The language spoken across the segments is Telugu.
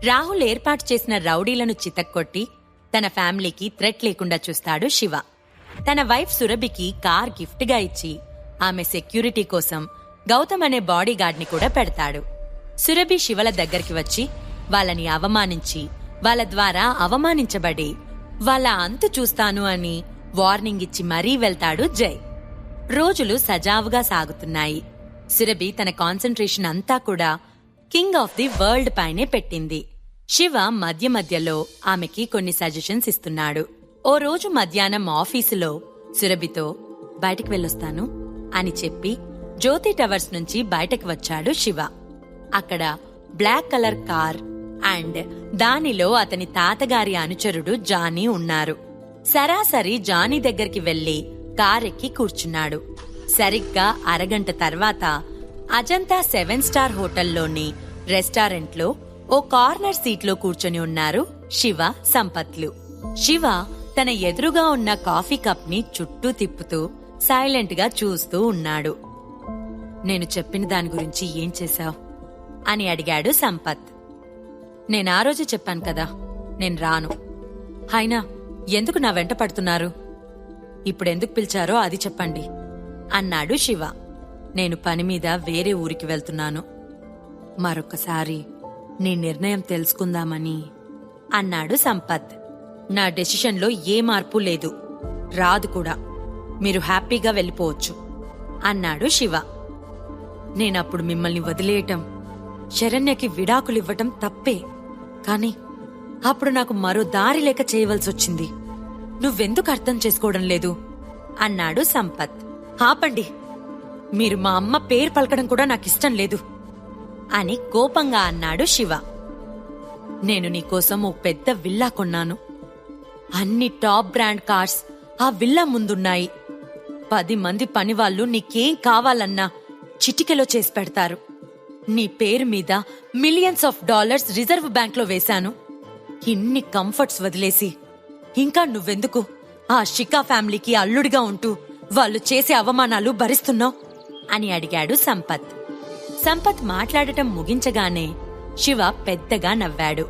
రాహుల్ ఏర్పాటు చేసిన రౌడీలను చితక్కొట్టి తన ఫ్యామిలీకి థ్రెట్ లేకుండా చూస్తాడు శివ. తన వైఫ్ సురభికి కార్ గిఫ్ట్ గా ఇచ్చి ఆమె సెక్యూరిటీ కోసం గౌతమ్ అనే బాడీగార్డ్ ని కూడా పెడతాడు. సురభి శివల దగ్గరికి వచ్చి వాళ్ళని అవమానించి వాళ్ళ ద్వారా అవమానించబడి వాళ్ళ అంతు చూస్తాను అని వార్నింగ్ ఇచ్చి మరీ వెళ్తాడు జై. రోజులు సజావుగా సాగుతున్నాయి. సురభి తన కాన్సంట్రేషన్ అంతా కూడా కింగ్ ఆఫ్ ది వరల్డ్ పైనే పెట్టింది. శివ మధ్య మధ్యలో ఆమెకి కొన్ని సజెషన్స్ ఇస్తున్నాడు. ఓ రోజు మధ్యాహ్నం ఆఫీసులో సురభితో బయటకు వెళ్ళొస్తాను అని చెప్పి జ్యోతి టవర్స్ నుంచి బయటకు వచ్చాడు శివ. అక్కడ బ్లాక్ కలర్ కార్ అండ్ దానిలో అతని తాతగారి అనుచరుడు జానీ ఉన్నారు. సరాసరి జానీ దగ్గరికి వెళ్లి కారెక్కి కూర్చున్నాడు. సరిగ్గా అరగంట తర్వాత అజంతా 7 స్టార్ హోటల్లోని రెస్టారెంట్లో ఓ కార్నర్ సీట్లో కూర్చొని ఉన్నారు శివ, సంపత్లు. శివ తన ఎదురుగా ఉన్న కాఫీ కప్ ని చుట్టూ తిప్పుతూ సైలెంట్ గా చూస్తూ ఉన్నాడు. నేను చెప్పిన దాని గురించి ఏం చేశావ్ అని అడిగాడు సంపత్. నేనా రోజు చెప్పాను కదా, నేను రాను. అయినా ఎందుకు నా వెంట పడుతున్నారు? ఇప్పుడెందుకు పిలిచారో అది చెప్పండి అన్నాడు శివ. నేను పని మీద వేరే ఊరికి వెళ్తున్నాను. మరొకసారి నీ నిర్ణయం తెలుసుకుందామని అన్నాడు సంపత్. నా డెసిషన్లో ఏ మార్పు లేదు, రాదు కూడా. మీరు హ్యాపీగా వెళ్ళిపోవచ్చు అన్నాడు శివ. నేనప్పుడు మిమ్మల్ని వదిలేయటం, శరణ్యకి విడాకులివ్వటం తప్పే. కాని అప్పుడు నాకు మరో దారి లేక చేయవలసొచ్చింది. నువ్వెందుకు అర్థం చేసుకోవడం లేదు అన్నాడు సంపత్. ఆపండి, మీరు మా అమ్మ పేరు పలకడం కూడా నాకిష్టం లేదు అని కోపంగా అన్నాడు శివ. నేను నీకోసం ఓ పెద్ద విల్లా కొన్నాను. అన్ని టాప్ బ్రాండ్ కార్స్ ఆ విల్లా ముందున్నాయి. 10 మంది పనివాళ్లు నీకేం కావాలన్నా చిటికెలో చేసి పెడతారు. నీ పేరు మీద మిలియన్స్ ఆఫ్ డాలర్స్ రిజర్వ్ బ్యాంక్లో వేశాను. ఇన్ని కంఫర్ట్స్ వదిలేసి ఇంకా నువ్వెందుకు ఆ షికా ఫ్యామిలీకి అల్లుడిగా ఉంటూ వాళ్ళు చేసే అవమానాలు భరిస్తున్నావు అని అడిగాడు సంపత్. సంపత్ మాట్లాడటం ముగించగానే శివ పెద్దగా నవ్వాడు.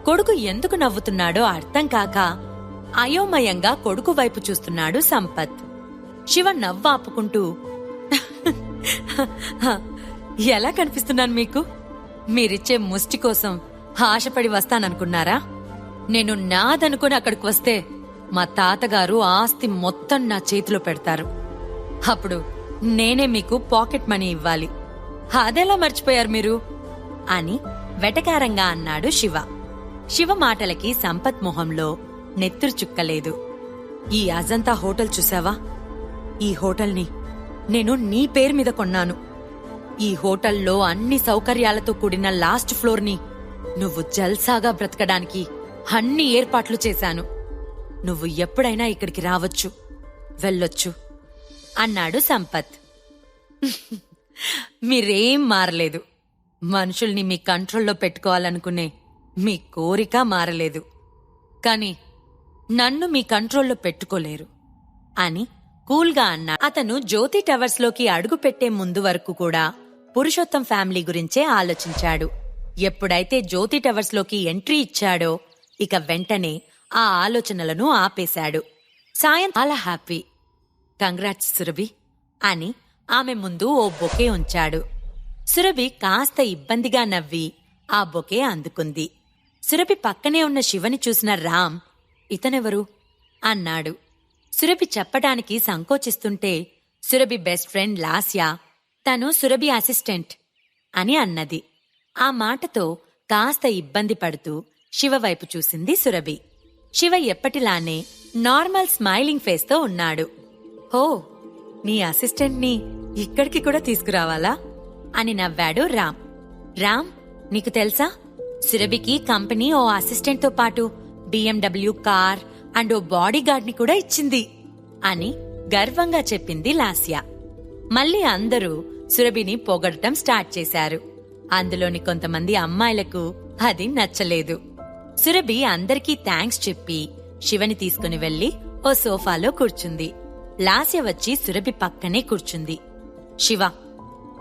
కొడుకు ఎందుకు నవ్వుతున్నాడో అర్థం కాక అయోమయంగా కొడుకు వైపు చూస్తున్నాడు సంపత్. శివ నవ్వు ఆపుకుంటూ, ఎలా కనిపిస్తున్నాను మీకు? మీరిచ్చే ముష్టి కోసం ఆశపడి వస్తాననుకున్నారా? నేను నాదనుకుని అక్కడికి వస్తే మా తాతగారు ఆస్తి మొత్తం నా చేతిలో పెడతారు. అప్పుడు నేనే మీకు పాకెట్ మనీ ఇవ్వాలి. అదెలా మర్చిపోయారు మీరు అని వెటకారంగా అన్నాడు శివ. శివ మాటలకి సంపత్ మొహంలో నెత్తురు చుక్కలేదు. ఈ అజంతా హోటల్ చూసావా? ఈ హోటల్ని నేను నీ పేరు మీద కొన్నాను. ఈ హోటల్లో అన్ని సౌకర్యాలతో కూడిన లాస్ట్ ఫ్లోర్ని నువ్వు జల్సాగా బ్రతకడానికి అన్ని ఏర్పాట్లు చేశాను. నువ్వు ఎప్పుడైనా ఇక్కడికి రావచ్చు, వెళ్ళొచ్చు అన్నాడు సంపత్. మీరేం మారలేదు. మనుషుల్ని మీ కంట్రోల్లో పెట్టుకోవాలనుకునే మీ కోరిక మారలేదు. కాని నన్ను మీ కంట్రోల్లో పెట్టుకోలేరు అని కూల్గా అన్నా. అతను జ్యోతి టవర్స్ లోకి అడుగు పెట్టే ముందు వరకు కూడా పురుషోత్తం ఫ్యామిలీ గురించే ఆలోచించాడు. ఎప్పుడైతే జ్యోతి టవర్స్ లోకి ఎంట్రీ ఇచ్చాడో ఇక వెంటనే ఆ ఆలోచనలను ఆపేశాడు. సాయం చాలా హ్యాపీ. కంగ్రాట్స్ సురభి అని ఆమె ముందు ఓ బొకే ఉంచాడు. సురభి కాస్త ఇబ్బందిగా నవ్వి ఆ బొకే అందుకుంది. సురభి పక్కనే ఉన్న శివని చూసిన రామ్, ఇతనెవరు అన్నాడు. సురభి చెప్పడానికి సంకోచిస్తుంటే సురభి బెస్ట్ ఫ్రెండ్ లాస్య, తను సురభి అసిస్టెంట్ అని అన్నది. ఆ మాటతో కాస్త ఇబ్బంది పడుతూ శివ వైపు చూసింది సురభి. శివ ఎప్పటిలానే నార్మల్ స్మైలింగ్ ఫేస్తో ఉన్నాడు. హో, నీ అసిస్టెంట్ని ఇక్కడికి కూడా తీసుకురావాలా అని నవ్వాడు రామ్. రామ్, నీకు తెలుసా, సురభికి కంపెనీ ఓ అసిస్టెంట్తో పాటు BMW కార్ అండ్ ఓ బాడీగార్డ్ ని కూడా ఇచ్చింది అని గర్వంగా చెప్పింది లాస్య. మళ్ళీ అందరూ సురభిని పొగడటం స్టార్ట్ చేశారు. అందులోని కొంతమంది అమ్మాయిలకు అది నచ్చలేదు. సురభి అందరికీ థ్యాంక్స్ చెప్పి శివని తీసుకుని వెళ్లి ఓ సోఫాలో కూర్చుంది. లాస్య వచ్చి సురభి పక్కనే కూర్చుంది. శివ,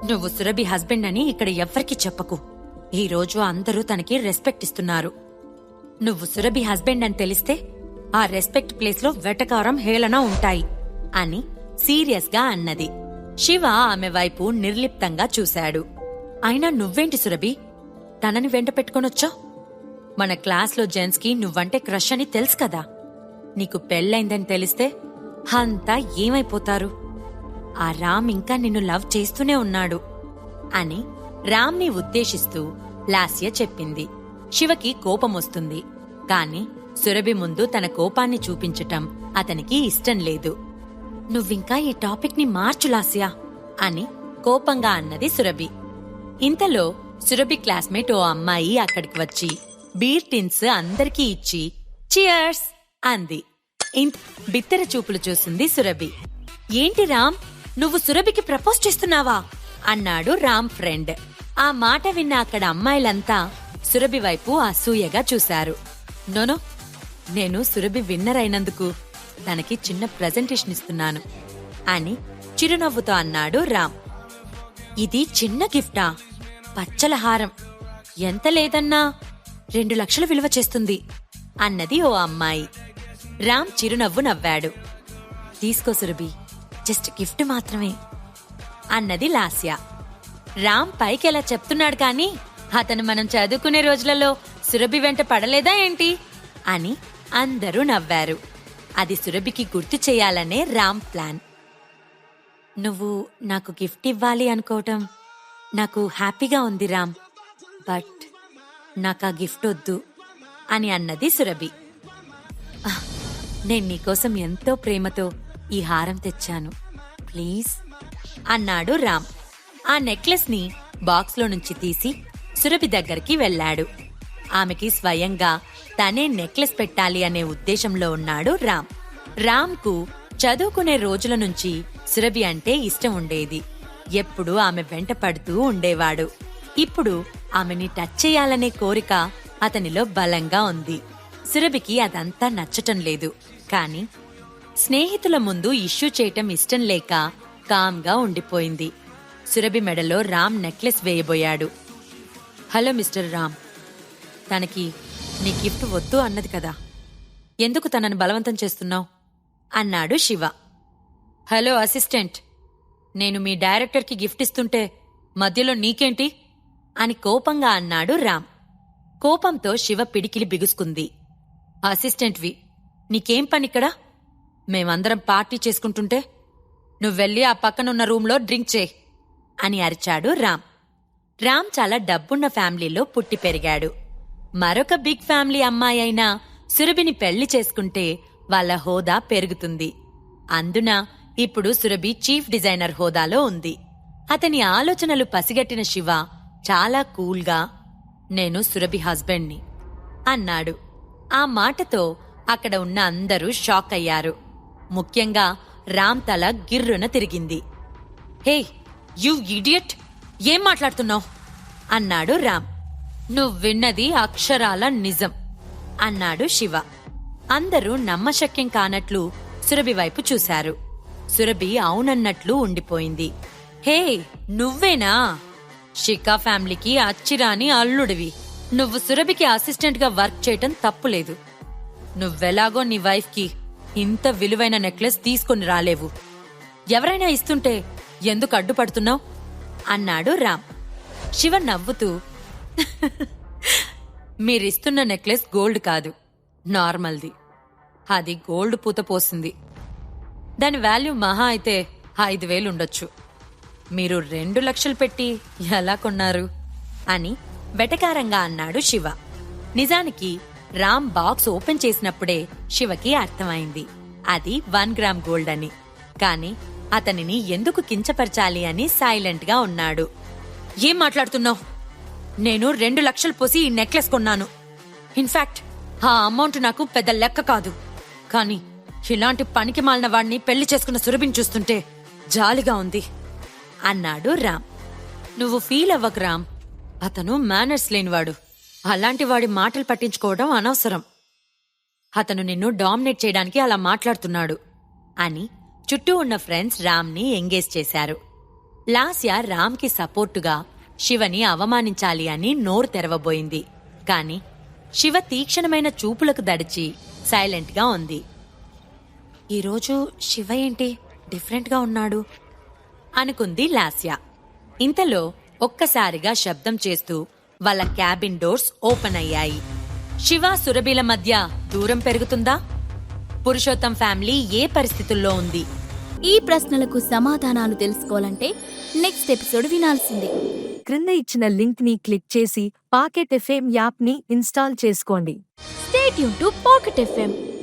నువ్వు సురభి హస్బెండ్ అని ఇక్కడ ఎవ్వరికీ చెప్పకు. ఈరోజు అందరూ తనకి రెస్పెక్ట్ ఇస్తున్నారు. నువ్వు సురభి హస్బెండ్ అని తెలిస్తే ఆ రెస్పెక్ట్ ప్లేస్లో వెటకారం హేళన ఉంటాయి అని సీరియస్గా అన్నది. శివ ఆమె వైపు నిర్లిప్తంగా చూశాడు. అయినా నువ్వేంటి సురభి, తనని వెంట పెట్టుకొనొచ్చావ్? మన క్లాస్లో జెంట్స్కి నువ్వంటే క్రష్ అని తెలుసు కదా. నీకు పెళ్ళైందని తెలిస్తే అంతా ఏమైపోతారు? ఆ రామ్ ఇంకా నిన్ను లవ్ చేస్తూనే ఉన్నాడు అని రామ్ని ఉద్దేశిస్తూ లాస్య చెప్పింది. శివకి కోపమొస్తుంది, కాని సురభి ముందు తన కోపాన్ని చూపించటం అతనికి ఇష్టం లేదు. నువ్వింకా ఈ టాపిక్ ని మార్చు లాస్య అని కోపంగా అన్నది సురభి. ఇంతలో సురభి క్లాస్మేట్ ఓ అమ్మాయి అక్కడికి వచ్చి బీర్ టిన్స్ అందరికీ ఇచ్చి చియర్స్ అంది. బిత్తర చూపులు చూసింది సురభి. ఏంటి రామ్, నువ్వు సురభికి ప్రపోజ్ చేస్తున్నావా అన్నాడు రామ్ ఫ్రెండ్. ఆ మాట విన్న అక్కడ అమ్మాయిలంతా సురభి వైపు అసూయగా చూశారు. నోనో, నేను సురభి విన్నర్ అయినందుకు తనకి చిన్న ప్రెజెంటేషన్ ఇస్తున్నాను అని చిరునవ్వుతో అన్నాడు రామ్. ఇది చిన్న గిఫ్టా? పచ్చల హారం ఎంత లేదన్నా 2 లక్షలు విలువ చేస్తుంది అన్నది ఓ అమ్మాయి. రామ్ చిరునవ్వు నవ్వాడు. తీసుకో సురభి, జస్ట్ గిఫ్ట్ మాత్రమే అన్నది లాస్య. రామ్ పైకెలా చెప్తున్నాడు కాని అతను మనం చదువుకునే రోజులలో సురభి వెంట పడలేదా ఏంటి అని అందరూ నవ్వారు. అది సురభికి గుర్తు చేయాలనే రామ్ ప్లాన్. నువ్వు నాకు గిఫ్ట్ ఇవ్వాలి అనుకోవటం నాకు హ్యాపీగా ఉంది రామ్, బట్ నాకా గిఫ్ట్ వద్దు అని అన్నది సురభి. నేను నీకోసం ఎంతో ప్రేమతో ఈ హారం తెచ్చాను, ప్లీజ్ అన్నాడు రామ్. ఆ నెక్లెస్ ని బాక్స్లో నుంచి తీసి సురభి దగ్గరికి వెళ్లాడు. ఆమెకి స్వయంగా తనే నెక్లెస్ పెట్టాలి అనే ఉద్దేశంలో ఉన్నాడు రామ్. రామ్కు చదువుకునే రోజుల నుంచి సురభి అంటే ఇష్టం ఉండేది. ఎప్పుడూ ఆమె వెంట పడుతూ ఉండేవాడు. ఇప్పుడు ఆమెని టచ్ చేయాలనే కోరిక అతనిలో బలంగా ఉంది. సురభికి అదంతా నచ్చటం లేదు, కాని స్నేహితుల ముందు ఇష్యూ చేయటం ఇష్టం లేక కామ్గా ఉండిపోయింది. సురభి మెడలో రామ్ నెక్లెస్ వేయబోయాడు. హలో మిస్టర్ రామ్, తనకి నీ గిఫ్ట్ వద్దు అన్నది కదా, ఎందుకు తనని బలవంతం చేస్తున్నావు అన్నాడు శివ. హలో అసిస్టెంట్, నేను మీ డైరెక్టర్కి గిఫ్ట్ ఇస్తుంటే మధ్యలో నీకేంటి అని కోపంగా అన్నాడు రామ్. కోపంతో శివ పిడికిలి బిగుసుకుంది. అసిస్టెంట్వి, నీకేం పనిక్కడ? మేమందరం పార్టీ చేసుకుంటుంటే నువ్వెళ్ళి ఆ పక్కనున్న రూంలో డ్రింక్ చేయి అని అరిచాడు రామ్. రామ్ చాలా డబ్బున్న ఫ్యామిలీలో పుట్టి పెరిగాడు. మరొక బిగ్ ఫ్యామిలీ అమ్మాయి అయినా సురభిని పెళ్లి చేసుకుంటే వాళ్ళ హోదా పెరుగుతుంది. అందున ఇప్పుడు సురభి చీఫ్ డిజైనర్ హోదాలో ఉంది. అతని ఆలోచనలు పసిగట్టిన శివ చాలా కూల్గా, నేను సురభి హస్బెండ్ని అన్నాడు. ఆ మాటతో అక్కడ ఉన్న అందరూ షాక్ అయ్యారు. ముఖ్యంగా రామ్ తల గిర్రున తిరిగింది. హే యూ ఇడియట్, ఏం మాట్లాడుతున్నావు అన్నాడు రామ్. నువ్విన్నది అక్షరాల నిజం అన్నాడు శివ. అందరూ నమ్మశక్యం కానట్లు సురభి వైపు చూశారు. సురభి అవునన్నట్లు ఉండిపోయింది. హే నువ్వేనా? షికా ఫ్యామిలీకి అచ్చిరాని అల్లుడివి. నువ్వు సురభికి అసిస్టెంట్గా వర్క్ చేయటం తప్పులేదు. నువ్వెలాగో నీ వైఫ్కి ఇంత విలువైన నెక్లెస్ తీసుకుని రాలేవు. ఎవరైనా ఇస్తుంటే ఎందుకు అడ్డుపడుతున్నావు అన్నాడు రామ్. శివ నవ్వుతూ, మీరిస్తున్న నెక్లెస్ గోల్డ్ కాదు, నార్మల్ది. అది గోల్డ్ పూత పోసింది. దాని వాల్యూ మహా అయితే 5,000 ఉండొచ్చు. మీరు 2 లక్షలు పెట్టి ఎలా కొన్నారు అని వెటకారంగా అన్నాడు శివ. నిజానికి రామ్ బాక్స్ ఓపెన్ చేసినప్పుడే శివకి అర్థమైంది అది 1 గ్రామ్ గోల్డ్ అని. కాని అతనిని ఎందుకు కించపరచాలి అని సైలెంట్గా ఉన్నాడు. ఏం మాట్లాడుతున్నావు? నేను 2 లక్షలు పోసి ఈ నెక్లెస్ కొన్నాను. ఇన్ఫాక్ట్ ఆ అమౌంట్ నాకు పెద్ద లెక్క కాదు. కాని ఇలాంటి పనికి మాలిన వాడిని పెళ్లి చేసుకున్న సురభిని చూస్తుంటే జాలిగా ఉంది అన్నాడు రామ్. నువ్వు ఫీల్ అవ్వకు రామ్, అతను మేనర్స్ లేనివాడు. అలాంటి వాడి మాటలు పట్టించుకోవడం అనవసరం. అతను నిన్ను డామినేట్ చేయడానికి అలా మాట్లాడుతున్నాడు అని చుట్టూ ఉన్న ఫ్రెండ్స్ రామ్ని ఎంగేజ్ చేశారు. లాస్య రామ్కి సపోర్టుగా శివని అవమానించాలి అని నోరు తెరవబోయింది. కాని శివ తీక్షణమైన చూపులకు దడిచి సైలెంట్గా ఉంది. ఈరోజు శివ ఏంటి డిఫరెంట్గా ఉన్నాడు అనుకుంది లాస్య. ఇంతలో ఒక్కసారిగా శబ్దం చేస్తూ వాళ్ళ క్యాబిన్ డోర్స్ ఓపెన్ అయ్యాయి. శివ సురభిల మధ్య దూరం పెరుగుతుందా? పురుషోత్తం ఫ్యామిలీ ఏ పరిస్థితుల్లో ఉంది? ఈ ప్రశ్నలకు సమాధానాలు తెలుసుకోవాలంటే నెక్స్ట్ ఎపిసోడ్ వినాల్సిందే. క్రింద ఇచ్చిన లింక్ ని క్లిక్ చేసి పాకెట్ ఎఫ్ఎం యాప్ ని ఇన్స్టాల్ చేసుకోండి. Stay tune to pocket FM.